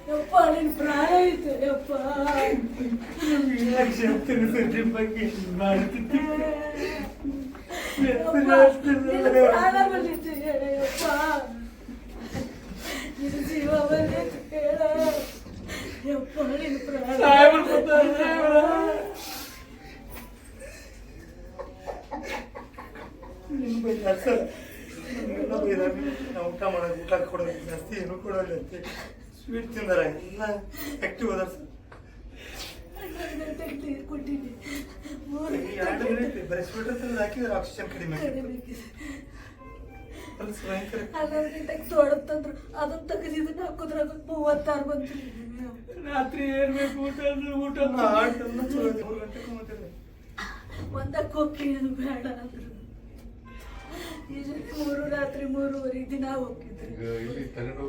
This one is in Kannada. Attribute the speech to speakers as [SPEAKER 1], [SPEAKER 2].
[SPEAKER 1] ಯಪ್ಪ ನಿನ್ ಪ್ರಾಣ ಐತೆ ಯಪ್ಪ. ಪ್ರಾಣ ಬಂದಿತ್ತು ಯಪ್ಪ, ನಿನ್ ಜೀವ ಬಂದಿತ್ತು ಹೇಳ ಯಪ್ಪ. ನಿನ್ ಪ್ರಾಣ
[SPEAKER 2] ಊಟ ಮಾಡೋದು, ಊಟ ಕೊಡೋದು ಜಾಸ್ತಿ ಏನು ಕೊಡೋಲ್ಲ ಅಂತೆ. ಸ್ವೀಟ್ ತಿಂದಾರ ಎಲ್ಲ ಆಕ್ಟಿವ್ ಅದಾರ ಸರ್.
[SPEAKER 1] ಕೊಟ್ಟಿದ್ದೆ
[SPEAKER 2] 2 ಮಿನಿಟ್ ಬರೀ ಸ್ವೀಟ್ ಅಂತ ಹಾಕಿದ್ರೆ ಆಕ್ಸಿಜನ್ ಕಡಿಮೆ
[SPEAKER 1] ತೊಡತ್ತಂದ್ರು. ಅದನ್ನ ತೆಗೆದಿದ್ದನ್ನ ಹಾಕಿದ್ರಾಗ 36 ಬಂತು.
[SPEAKER 3] ರಾತ್ರಿ ಏನ್ ಬೇಕು ಊಟ ಅಂದ್ರೆ ಊಟ
[SPEAKER 2] 3 ಗಂಟೆಗೆ ಮಾತಾಡಿದೆ.
[SPEAKER 1] ಒಂದಕ್ಕೆ ಹೋಗಿ ಬೇಡ ಅಂದ್ರು. ಈಗ 3 ರಾತ್ರಿ 3:30 ದಿನ ಹೋಗಿದ್ರು.